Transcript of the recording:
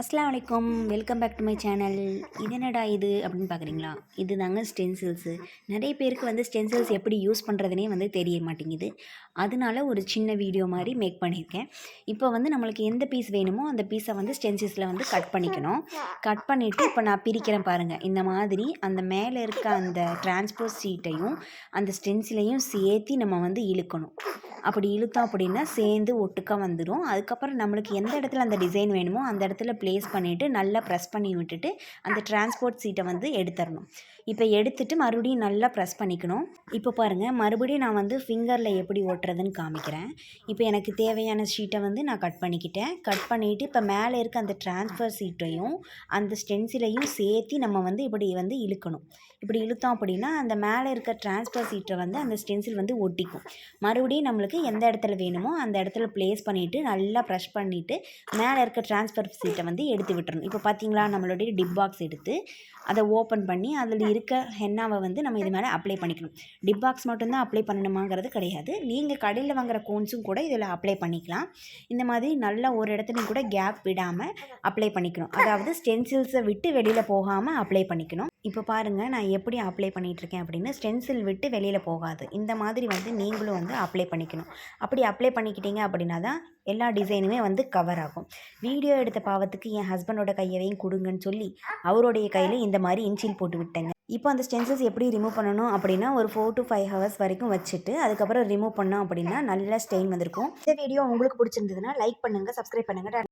அஸ்ஸலாமு அலைக்கும். Welcome back to my channel. இது என்னடா இது அப்படின்னு பார்க்குறீங்களா? இது தாங்க ஸ்டென்சில்ஸு. நிறைய பேருக்கு வந்து ஸ்டென்சில்ஸ் எப்படி யூஸ் பண்ணுறதுனே வந்து தெரிய மாட்டேங்குது. அதனால ஒரு சின்ன வீடியோ மாதிரி மேக் பண்ணியிருக்கேன். இப்போ வந்து நம்மளுக்கு எந்த பீஸ் வேணுமோ அந்த பீஸை வந்து ஸ்டென்சில்ஸில் வந்து கட் பண்ணிக்கணும். கட் பண்ணிவிட்டு இப்போ நான் பிரிக்கிறேன் பாருங்கள். இந்த மாதிரி அந்த மேலே இருக்க அந்த டிரான்ஸ்போஸ் சீட்டையும் அந்த ஸ்டென்சிலையும் சேர்த்து நம்ம வந்து இழுக்கணும். அப்படி இழுத்தோம் அப்படின்னா சேர்ந்து ஒட்டுக்கா வந்துடும். அதுக்கப்புறம் நம்மளுக்கு எந்த இடத்துல அந்த டிசைன் வேணுமோ அந்த இடத்துல ப்ளேஸ் பண்ணிவிட்டு நல்லா ப்ரெஸ் பண்ணி விட்டுட்டு அந்த டிரான்ஸ்போர்ட் சீட்டை வந்து எடுத்துடணும். இப்போ எடுத்துட்டு மறுபடியும் நல்லா ப்ரெஸ் பண்ணிக்கணும். இப்போ பாருங்கள், மறுபடியும் நான் வந்து ஃபிங்கரில் எப்படி ஒட்டுறதுன்னு காமிக்கிறேன். இப்போ எனக்கு தேவையான ஷீட்டை வந்து நான் கட் பண்ணிக்கிட்டேன். கட் பண்ணிவிட்டு இப்போ மேலே இருக்க அந்த டிரான்ஸ்ஃபர் சீட்டையும் அந்த ஸ்டென்சிலையும் சேர்த்து நம்ம வந்து இப்படி வந்து இழுக்கணும். இப்படி இழுத்தோம் அப்படின்னா அந்த மேலே இருக்க டிரான்ஸ்ஃபர் சீட்டை வந்து அந்த ஸ்டென்சில் வந்து ஒட்டிக்கும். மறுபடியும் நம்மளுக்கு எந்த இடத்துல வேணுமோ அந்த இடத்துல ப்ளேஸ் பண்ணிவிட்டு நல்லா ப்ரெஷ் பண்ணிவிட்டு மேலே இருக்க டிரான்ஸ்ஃபர் சீட்டை வந்து எடுத்து விட்டுறணும். இப்போ பார்த்தீங்களா, நம்மளுடைய டிப் பாக்ஸ் எடுத்து அதை ஓப்பன் பண்ணி அதில் இருக்க ஹென்னாவை வந்து நம்ம இது மேலே அப்ளை பண்ணிக்கணும். டிப் பாக்ஸ் மட்டும்தான் அப்ளை பண்ணணுமாங்கிறது கிடையாது. நீங்கள் கடையில் வாங்குகிற கோன்ஸும் கூட இதில் அப்ளை பண்ணிக்கலாம். இந்த மாதிரி நல்லா ஒரு இடத்துலையும் கூட கேப் விடாமல் அப்ளை பண்ணிக்கணும். அதாவது ஸ்டென்சில்ஸை விட்டு வெளியில் போகாமல் அப்ளை பண்ணிக்கணும். இப்போ பாருங்கள், நான் எப்படி அப்ளை பண்ணிகிட்ருக்கேன் அப்படின்னு. ஸ்டென்சில் விட்டு வெளியில் போகாது. இந்த மாதிரி வந்து நீங்களும் வந்து அப்ளை பண்ணிக்கணும். அப்படி அப்ளை பண்ணிக்கிட்டீங்க அப்படின்னா தான் எல்லா டிசைனுமே வந்து கவர் ஆகும். வீடியோ எடுத்த பாவத்துக்கு என் ஹஸ்பண்டோட கையவையும் கொடுங்கன்னு சொல்லி அவருடைய கையில் இந்த மாதிரி இன்சில் போட்டு விட்டேங்க. இப்போ அந்த ஸ்டென்சில்ஸ் எப்படி ரிமூவ் பண்ணணும் அப்படின்னா, ஒரு 4 to 5 ஹவர்ஸ் வரைக்கும் வச்சுட்டு அதுக்கப்புறம் ரிமூவ் பண்ணோம் அப்படின்னா நல்ல ஸ்டெயின் வந்திருக்கும். இந்த வீடியோ உங்களுக்கு பிடிச்சிருந்ததுன்னா லைக் பண்ணுங்கள், சப்ஸ்கிரைப் பண்ணுங்கள்.